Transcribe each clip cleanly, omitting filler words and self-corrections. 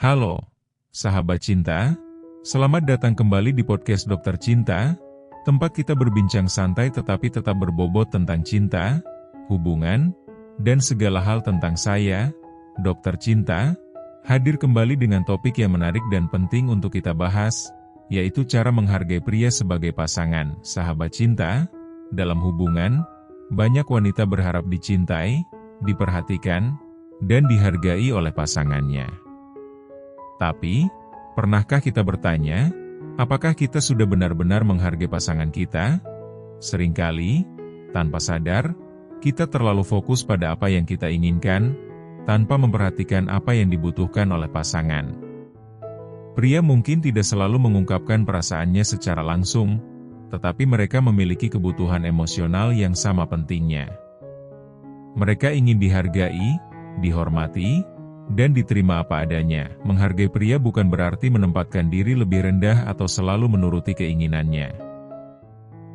Halo, sahabat cinta. Selamat datang kembali di podcast Dokter Cinta, tempat kita berbincang santai tetapi tetap berbobot tentang cinta, hubungan, dan segala hal tentang saya, Dokter Cinta, hadir kembali dengan topik yang menarik dan penting untuk kita bahas, yaitu cara menghargai pria sebagai pasangan. Sahabat cinta, dalam hubungan, banyak wanita berharap dicintai, diperhatikan, dan dihargai oleh pasangannya. Tapi, pernahkah kita bertanya, apakah kita sudah benar-benar menghargai pasangan kita? Seringkali, tanpa sadar, kita terlalu fokus pada apa yang kita inginkan, tanpa memperhatikan apa yang dibutuhkan oleh pasangan. Pria mungkin tidak selalu mengungkapkan perasaannya secara langsung, tetapi mereka memiliki kebutuhan emosional yang sama pentingnya. Mereka ingin dihargai, dihormati, dan diterima apa adanya. Menghargai pria bukan berarti menempatkan diri lebih rendah atau selalu menuruti keinginannya.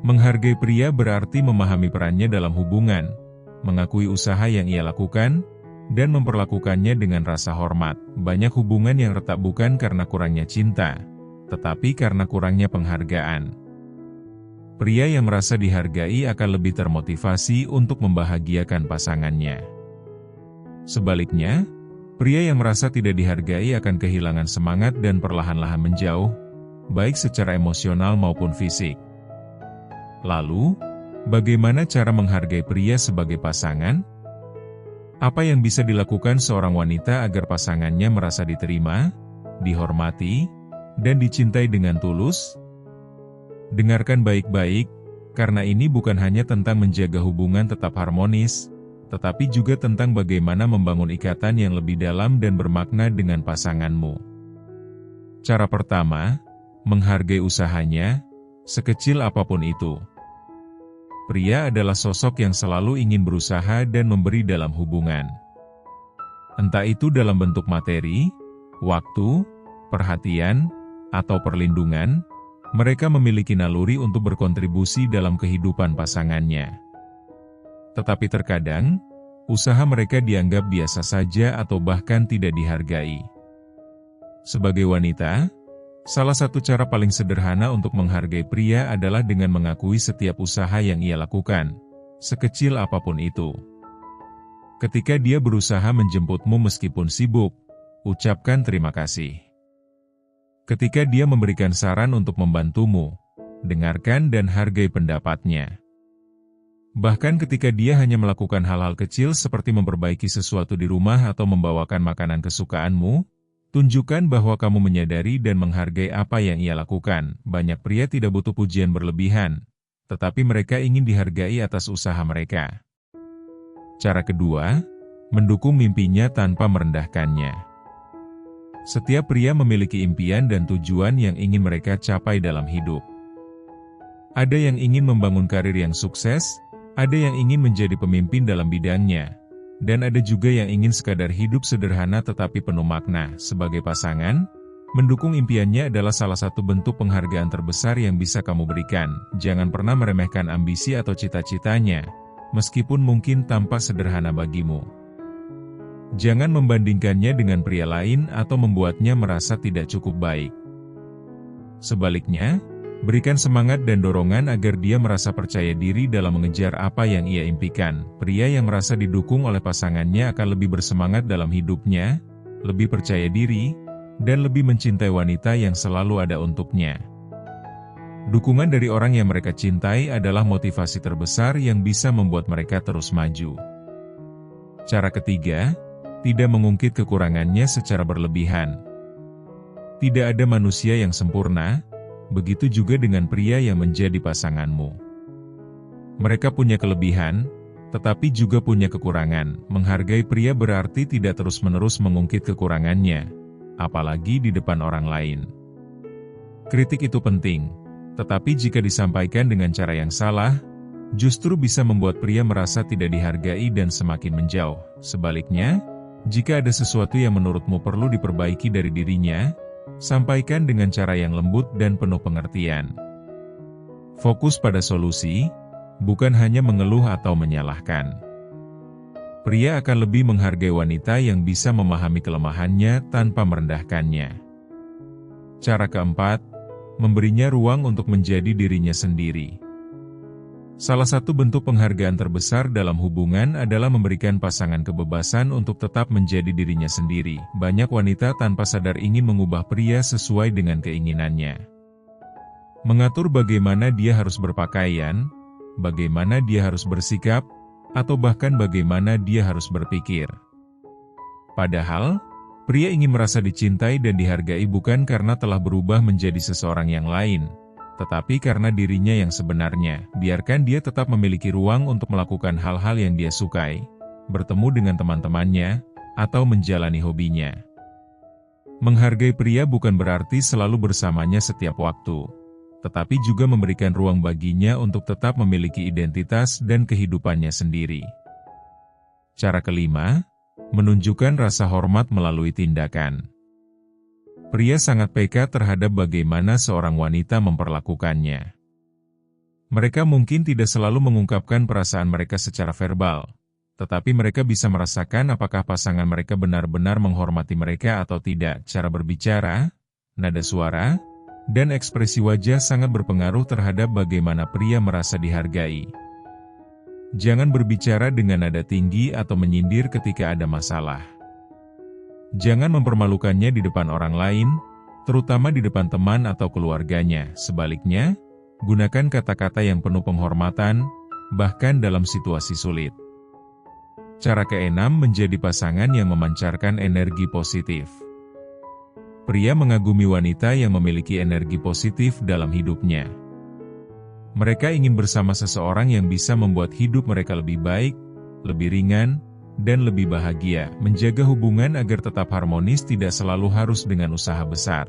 Menghargai pria berarti memahami perannya dalam hubungan, mengakui usaha yang ia lakukan, dan memperlakukannya dengan rasa hormat. Banyak hubungan yang retak bukan karena kurangnya cinta, tetapi karena kurangnya penghargaan. Pria yang merasa dihargai akan lebih termotivasi untuk membahagiakan pasangannya. Sebaliknya, pria yang merasa tidak dihargai akan kehilangan semangat dan perlahan-lahan menjauh, baik secara emosional maupun fisik. Lalu, bagaimana cara menghargai pria sebagai pasangan? Apa yang bisa dilakukan seorang wanita agar pasangannya merasa diterima, dihormati, dan dicintai dengan tulus? Dengarkan baik-baik, karena ini bukan hanya tentang menjaga hubungan tetap harmonis, tetapi juga tentang bagaimana membangun ikatan yang lebih dalam dan bermakna dengan pasanganmu. Cara pertama, menghargai usahanya, sekecil apapun itu. Pria adalah sosok yang selalu ingin berusaha dan memberi dalam hubungan. Entah itu dalam bentuk materi, waktu, perhatian, atau perlindungan, mereka memiliki naluri untuk berkontribusi dalam kehidupan pasangannya. Tetapi terkadang, usaha mereka dianggap biasa saja atau bahkan tidak dihargai. Sebagai wanita, salah satu cara paling sederhana untuk menghargai pria adalah dengan mengakui setiap usaha yang ia lakukan, sekecil apapun itu. Ketika dia berusaha menjemputmu meskipun sibuk, ucapkan terima kasih. Ketika dia memberikan saran untuk membantumu, dengarkan dan hargai pendapatnya. Bahkan ketika dia hanya melakukan hal-hal kecil seperti memperbaiki sesuatu di rumah atau membawakan makanan kesukaanmu, tunjukkan bahwa kamu menyadari dan menghargai apa yang ia lakukan. Banyak pria tidak butuh pujian berlebihan, tetapi mereka ingin dihargai atas usaha mereka. Cara kedua, mendukung mimpinya tanpa merendahkannya. Setiap pria memiliki impian dan tujuan yang ingin mereka capai dalam hidup. Ada yang ingin membangun karir yang sukses, ada yang ingin menjadi pemimpin dalam bidangnya, dan ada juga yang ingin sekadar hidup sederhana tetapi penuh makna. Sebagai pasangan, mendukung impiannya adalah salah satu bentuk penghargaan terbesar yang bisa kamu berikan. Jangan pernah meremehkan ambisi atau cita-citanya, meskipun mungkin tampak sederhana bagimu. Jangan membandingkannya dengan pria lain atau membuatnya merasa tidak cukup baik. Sebaliknya, berikan semangat dan dorongan agar dia merasa percaya diri dalam mengejar apa yang ia impikan. Pria yang merasa didukung oleh pasangannya akan lebih bersemangat dalam hidupnya, lebih percaya diri, dan lebih mencintai wanita yang selalu ada untuknya. Dukungan dari orang yang mereka cintai adalah motivasi terbesar yang bisa membuat mereka terus maju. Cara ketiga, tidak mengungkit kekurangannya secara berlebihan. Tidak ada manusia yang sempurna, begitu juga dengan pria yang menjadi pasanganmu. Mereka punya kelebihan, tetapi juga punya kekurangan. Menghargai pria berarti tidak terus-menerus mengungkit kekurangannya, apalagi di depan orang lain. Kritik itu penting, tetapi jika disampaikan dengan cara yang salah, justru bisa membuat pria merasa tidak dihargai dan semakin menjauh. Sebaliknya, jika ada sesuatu yang menurutmu perlu diperbaiki dari dirinya, sampaikan dengan cara yang lembut dan penuh pengertian. Fokus pada solusi, bukan hanya mengeluh atau menyalahkan. Pria akan lebih menghargai wanita yang bisa memahami kelemahannya tanpa merendahkannya. Cara keempat, memberinya ruang untuk menjadi dirinya sendiri. Salah satu bentuk penghargaan terbesar dalam hubungan adalah memberikan pasangan kebebasan untuk tetap menjadi dirinya sendiri. Banyak wanita tanpa sadar ingin mengubah pria sesuai dengan keinginannya. Mengatur bagaimana dia harus berpakaian, bagaimana dia harus bersikap, atau bahkan bagaimana dia harus berpikir. Padahal, pria ingin merasa dicintai dan dihargai bukan karena telah berubah menjadi seseorang yang lain, tetapi karena dirinya yang sebenarnya. Biarkan dia tetap memiliki ruang untuk melakukan hal-hal yang dia sukai, bertemu dengan teman-temannya, atau menjalani hobinya. Menghargai pria bukan berarti selalu bersamanya setiap waktu, tetapi juga memberikan ruang baginya untuk tetap memiliki identitas dan kehidupannya sendiri. Cara kelima, menunjukkan rasa hormat melalui tindakan. Pria sangat peka terhadap bagaimana seorang wanita memperlakukannya. Mereka mungkin tidak selalu mengungkapkan perasaan mereka secara verbal, tetapi mereka bisa merasakan apakah pasangan mereka benar-benar menghormati mereka atau tidak. Cara berbicara, nada suara, dan ekspresi wajah sangat berpengaruh terhadap bagaimana pria merasa dihargai. Jangan berbicara dengan nada tinggi atau menyindir ketika ada masalah. Jangan mempermalukannya di depan orang lain, terutama di depan teman atau keluarganya. Sebaliknya, gunakan kata-kata yang penuh penghormatan, bahkan dalam situasi sulit. Cara keenam, menjadi pasangan yang memancarkan energi positif. Pria mengagumi wanita yang memiliki energi positif dalam hidupnya. Mereka ingin bersama seseorang yang bisa membuat hidup mereka lebih baik, lebih ringan, dan lebih bahagia. Menjaga hubungan agar tetap harmonis tidak selalu harus dengan usaha besar.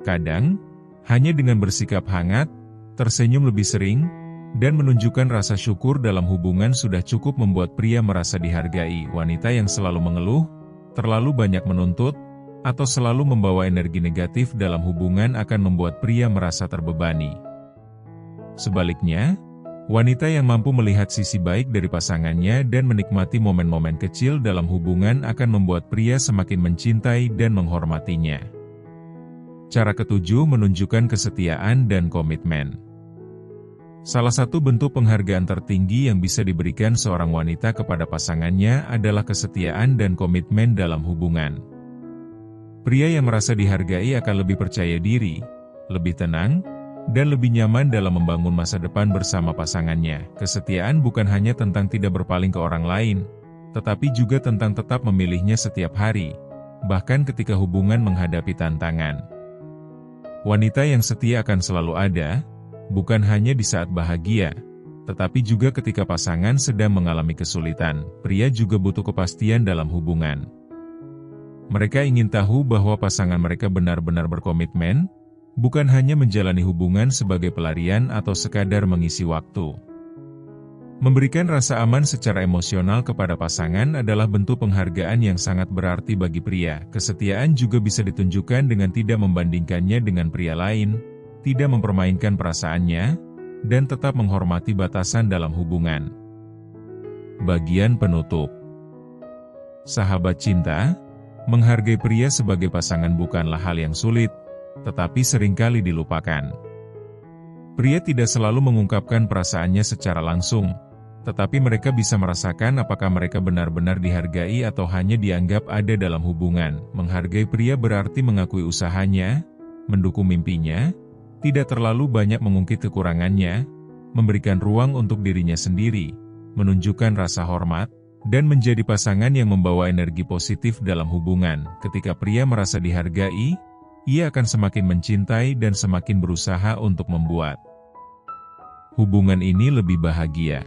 Kadang, hanya dengan bersikap hangat, tersenyum lebih sering, dan menunjukkan rasa syukur dalam hubungan sudah cukup membuat pria merasa dihargai. Wanita yang selalu mengeluh, terlalu banyak menuntut, atau selalu membawa energi negatif dalam hubungan akan membuat pria merasa terbebani. Sebaliknya, wanita yang mampu melihat sisi baik dari pasangannya dan menikmati momen-momen kecil dalam hubungan akan membuat pria semakin mencintai dan menghormatinya. Cara ketujuh, menunjukkan kesetiaan dan komitmen. Salah satu bentuk penghargaan tertinggi yang bisa diberikan seorang wanita kepada pasangannya adalah kesetiaan dan komitmen dalam hubungan. Pria yang merasa dihargai akan lebih percaya diri, lebih tenang, dan lebih nyaman dalam membangun masa depan bersama pasangannya. Kesetiaan bukan hanya tentang tidak berpaling ke orang lain, tetapi juga tentang tetap memilihnya setiap hari, bahkan ketika hubungan menghadapi tantangan. Wanita yang setia akan selalu ada, bukan hanya di saat bahagia, tetapi juga ketika pasangan sedang mengalami kesulitan. Pria juga butuh kepastian dalam hubungan. Mereka ingin tahu bahwa pasangan mereka benar-benar berkomitmen, bukan hanya menjalani hubungan sebagai pelarian atau sekadar mengisi waktu. Memberikan rasa aman secara emosional kepada pasangan adalah bentuk penghargaan yang sangat berarti bagi pria. Kesetiaan juga bisa ditunjukkan dengan tidak membandingkannya dengan pria lain, tidak mempermainkan perasaannya, dan tetap menghormati batasan dalam hubungan. Bagian penutup. Sahabat cinta, menghargai pria sebagai pasangan bukanlah hal yang sulit, tetapi seringkali dilupakan. Pria tidak selalu mengungkapkan perasaannya secara langsung, tetapi mereka bisa merasakan apakah mereka benar-benar dihargai atau hanya dianggap ada dalam hubungan. Menghargai pria berarti mengakui usahanya, mendukung mimpinya, tidak terlalu banyak mengungkit kekurangannya, memberikan ruang untuk dirinya sendiri, menunjukkan rasa hormat, dan menjadi pasangan yang membawa energi positif dalam hubungan. Ketika pria merasa dihargai, ia akan semakin mencintai dan semakin berusaha untuk membuat hubungan ini lebih bahagia.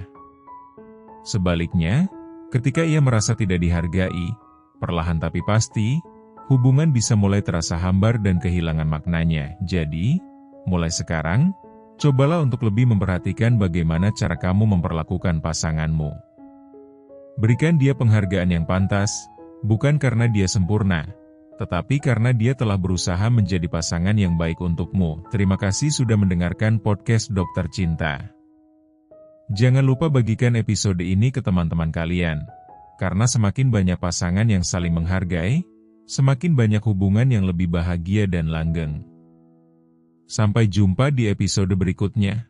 Sebaliknya, ketika ia merasa tidak dihargai, perlahan tapi pasti, hubungan bisa mulai terasa hambar dan kehilangan maknanya. Jadi, mulai sekarang, cobalah untuk lebih memperhatikan bagaimana cara kamu memperlakukan pasanganmu. Berikan dia penghargaan yang pantas, bukan karena dia sempurna, tetapi karena dia telah berusaha menjadi pasangan yang baik untukmu. Terima kasih sudah mendengarkan podcast Dokter Cinta. Jangan lupa bagikan episode ini ke teman-teman kalian, Karena semakin banyak pasangan yang saling menghargai, semakin banyak hubungan yang lebih bahagia dan langgeng. Sampai jumpa di episode berikutnya.